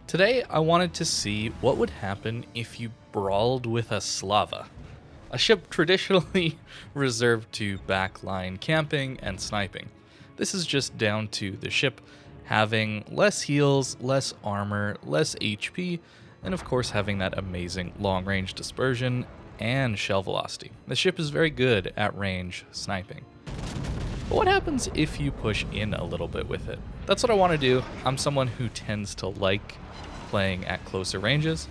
Today, I wanted to see what would happen if you brawled with a Slava, a ship traditionally reserved to backline camping and sniping. This is just down to the ship having less heals, less armor, less HP, and of course having that amazing long-range dispersion and shell velocity. The ship is very good at range sniping. But what happens if you push in a little bit with it? That's what I want to do. I'm someone who tends to like playing at closer ranges,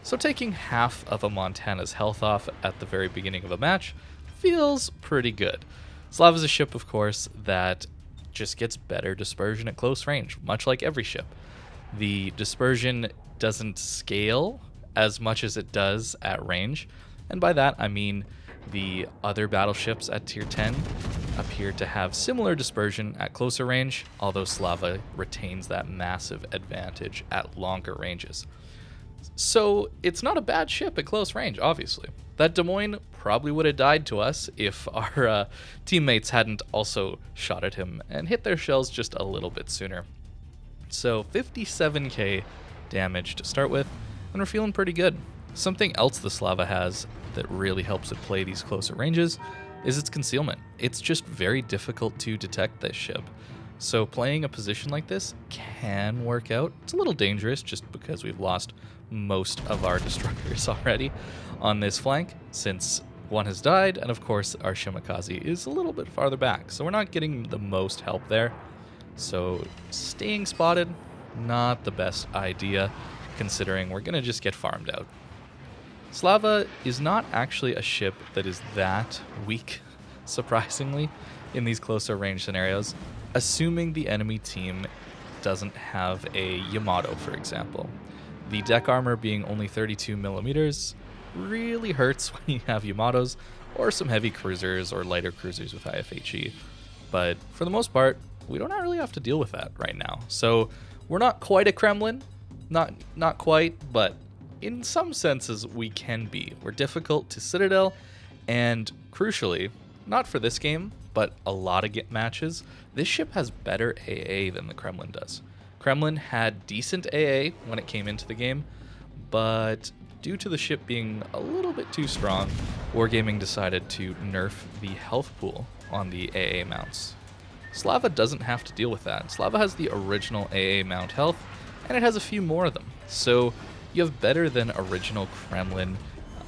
so taking half of a Montana's health off at the very beginning of a match feels pretty good. Slava is a ship, of course, that just gets better dispersion at close range, much like every ship. The dispersion doesn't scale as much as it does at range, and by that I mean the other battleships at tier 10 appear to have similar dispersion at closer range, although Slava retains that massive advantage at longer ranges. So it's not a bad ship at close range, obviously. That Des Moines probably would have died to us if our teammates hadn't also shot at him and hit their shells just a little bit sooner. So 57k damage to start with, and we're feeling pretty good. Something else the Slava has that really helps it play these closer ranges is its concealment. It's just very difficult to detect this ship. So playing a position like this can work out. It's a little dangerous just because we've lost most of our destroyers already on this flank since one has died, and of course our Shimakaze is a little bit farther back, so we're not getting the most help there. So staying spotted, not the best idea considering we're gonna just get farmed out. Slava is not actually a ship that is that weak, surprisingly, in these closer range scenarios, assuming the enemy team doesn't have a Yamato, for example. The deck armor being only 32 millimeters really hurts when you have Yamatos or some heavy cruisers or lighter cruisers with IFHE. But for the most part, we don't really have to deal with that right now. So we're not quite a Kremlin, not quite, but in some senses we can be. We're difficult to Citadel, and crucially, not for this game, but a lot of matches, this ship has better AA than the Kremlin does. Kremlin had decent AA when it came into the game, but due to the ship being a little bit too strong, Wargaming decided to nerf the health pool on the AA mounts. Slava doesn't have to deal with that. Slava has the original AA mount health, and it has a few more of them. So you have better than original Kremlin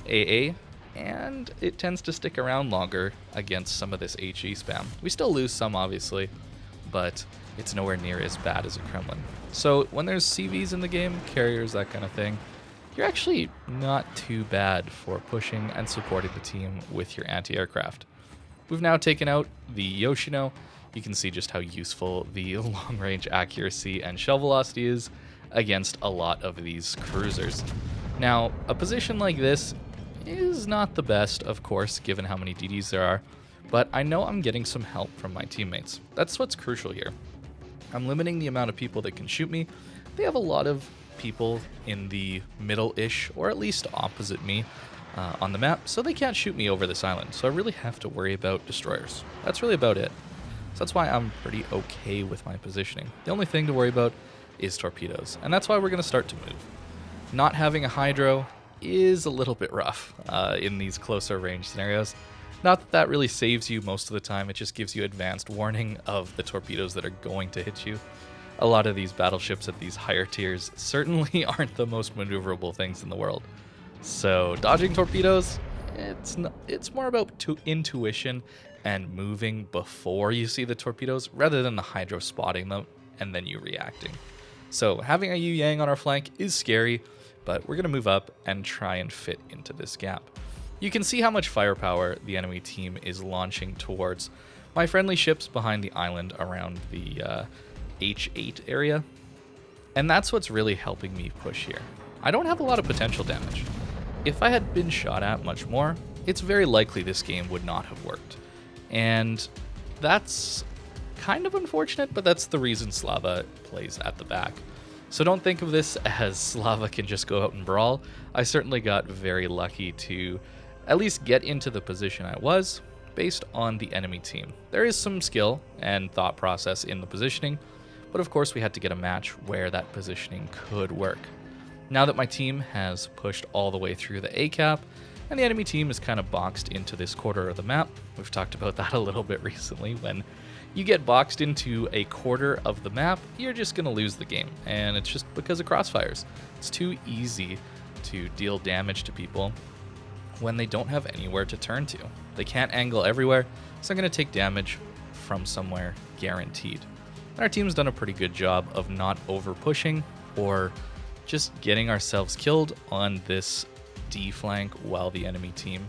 AA, and it tends to stick around longer against some of this HE spam. We still lose some, obviously, but it's nowhere near as bad as a Kremlin. So when there's CVs in the game, carriers, that kind of thing, you're actually not too bad for pushing and supporting the team with your anti-aircraft. We've now taken out the Yoshino. You can see just how useful the long-range accuracy and shell velocity is against a lot of these cruisers. Now, a position like this is not the best, of course, given how many DDs there are, but I know I'm getting some help from my teammates. That's what's crucial here. I'm limiting the amount of people that can shoot me. They have a lot of people in the middle-ish, or at least opposite me, on the map, so they can't shoot me over this island, so I really have to worry about destroyers. That's really about it. So that's why I'm pretty okay with my positioning. The only thing to worry about is torpedoes, and that's why we're going to start to move. Not having a hydro is a little bit rough in these closer range scenarios. Not that that really saves you most of the time, it just gives you advanced warning of the torpedoes that are going to hit you. A lot of these battleships at these higher tiers certainly aren't the most maneuverable things in the world. So dodging torpedoes, it's more about intuition and moving before you see the torpedoes rather than the hydro spotting them and then you reacting. So having a Yu Yang on our flank is scary, but we're going to move up and try and fit into this gap. You can see how much firepower the enemy team is launching towards my friendly ships behind the island around the H8 area, and that's what's really helping me push here. I don't have a lot of potential damage. If I had been shot at much more, it's very likely this game would not have worked, and that's kind of unfortunate, but that's the reason Slava plays at the back. So don't think of this as Slava can just go out and brawl. I certainly got very lucky to at least get into the position I was based on the enemy team. There is some skill and thought process in the positioning, but of course we had to get a match where that positioning could work. Now that my team has pushed all the way through the A cap, and the enemy team is kind of boxed into this quarter of the map, we've talked about that a little bit recently. When you get boxed into a quarter of the map, you're just going to lose the game, and it's just because of crossfires. It's too easy to deal damage to people when they don't have anywhere to turn to. They can't angle everywhere, so they're going to take damage from somewhere guaranteed. And our team's done a pretty good job of not over pushing or just getting ourselves killed on this D flank while the enemy team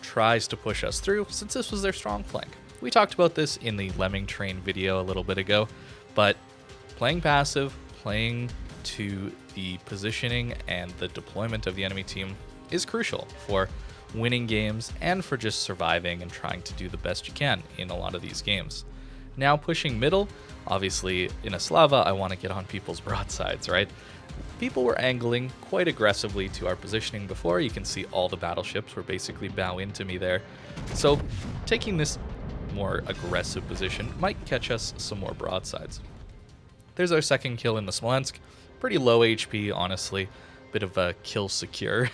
tries to push us through, since this was their strong flank. We talked about this in the Lemming Train video a little bit ago, but playing passive, playing to the positioning and the deployment of the enemy team is crucial for winning games and for just surviving and trying to do the best you can in a lot of these games. Now pushing middle, obviously in a Slava, I want to get on people's broadsides, right? People were angling quite aggressively to our positioning before. You can see all the battleships were basically bow into me there. So taking this more aggressive position might catch us some more broadsides. There's our second kill in the Smolensk. Pretty low HP, honestly. Bit of a kill secure.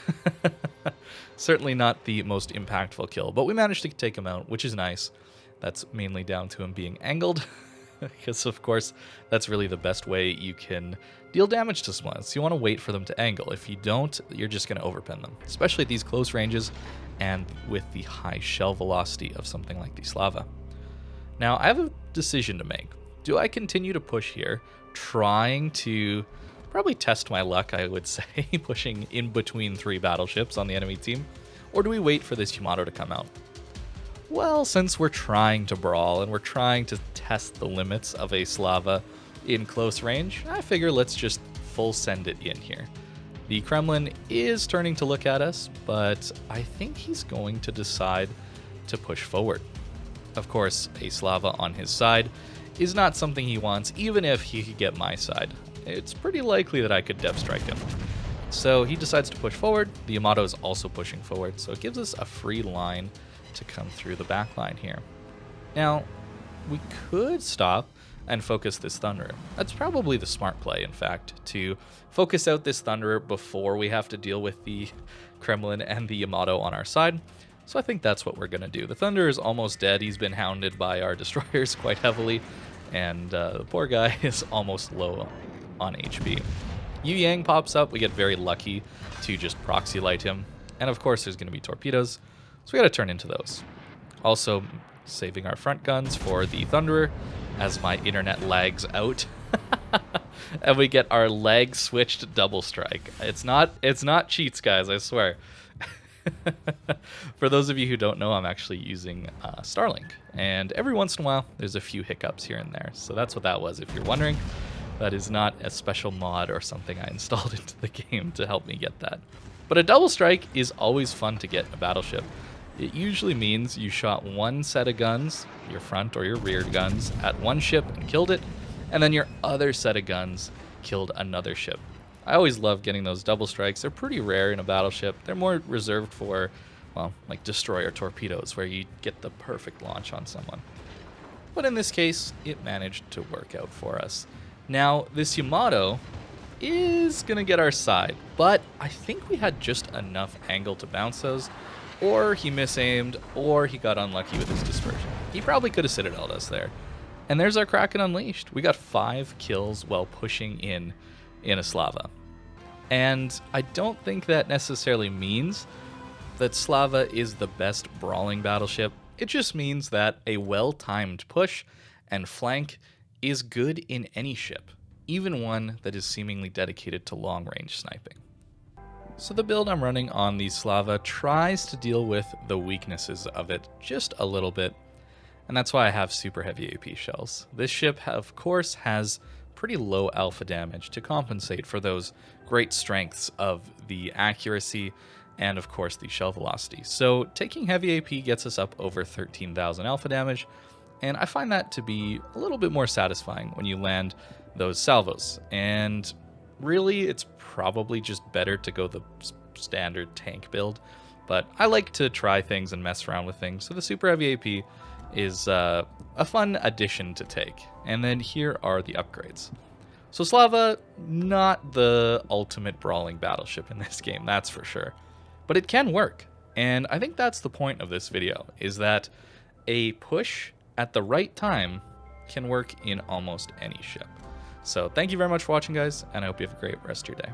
Certainly not the most impactful kill, but we managed to take him out, which is nice. That's mainly down to him being angled, because of course that's really the best way you can deal damage to Smolensk. You want to wait for them to angle. If you don't, you're just going to overpin them, especially at these close ranges and with the high shell velocity of something like the Slava. Now I have a decision to make. Do I continue to push here, trying to probably test my luck, I would say, pushing in between 3 battleships on the enemy team, or do we wait for this Yamato to come out? Well, since we're trying to brawl and we're trying to test the limits of a Slava in close range, I figure let's just full send it in here. The Kremlin is turning to look at us, but I think he's going to decide to push forward. Of course, a Slava on his side is not something he wants, even if he could get my side. It's pretty likely that I could depth strike him. So he decides to push forward. The Yamato is also pushing forward, so it gives us a free line to come through the back line here. Now, we could stop and focus this Thunderer. That's probably the smart play, in fact, to focus out this Thunderer before we have to deal with the Kremlin and the Yamato on our side. So I think that's what we're going to do. The Thunderer is almost dead. He's been hounded by our destroyers quite heavily, and the poor guy is almost low on HP. Yu Yang pops up. We get very lucky to just proxy light him. And of course, there's going to be torpedoes, so we got to turn into those. Also, saving our front guns for the Thunderer as my internet lags out. And we get our lag switched double strike. It's not cheats, guys, I swear. For those of you who don't know, I'm actually using Starlink, and every once in a while there's a few hiccups here and there. So that's what that was, if you're wondering. That is not a special mod or something I installed into the game to help me get that. But a double strike is always fun to get in a battleship. It usually means you shot one set of guns, your front or your rear guns, at one ship and killed it, and then your other set of guns killed another ship. I always love getting those double strikes. They're pretty rare in a battleship. They're more reserved for, well, like destroyer torpedoes, where you get the perfect launch on someone. But in this case, it managed to work out for us. Now, this Yamato is going to get our side, but I think we had just enough angle to bounce those, or he misaimed, or he got unlucky with his dispersion. He probably could have citadeled us there. And there's our Kraken unleashed. We got 5 kills while pushing in a Slava. And I don't think that necessarily means that Slava is the best brawling battleship. It just means that a well-timed push and flank is good in any ship, even one that is seemingly dedicated to long-range sniping. So the build I'm running on the Slava tries to deal with the weaknesses of it just a little bit, and that's why I have super heavy AP shells. This ship, of course, has pretty low alpha damage to compensate for those great strengths of the accuracy and, of course, the shell velocity. So taking heavy AP gets us up over 13,000 alpha damage, and I find that to be a little bit more satisfying when you land those salvos. And really, it's probably just better to go the standard tank build, but I like to try things and mess around with things, so the super heavy AP is a fun addition to take. And then here are the upgrades. So Slava, not the ultimate brawling battleship in this game, that's for sure. But it can work. And I think that's the point of this video, is that a push at the right time can work in almost any ship. So thank you very much for watching, guys, and I hope you have a great rest of your day.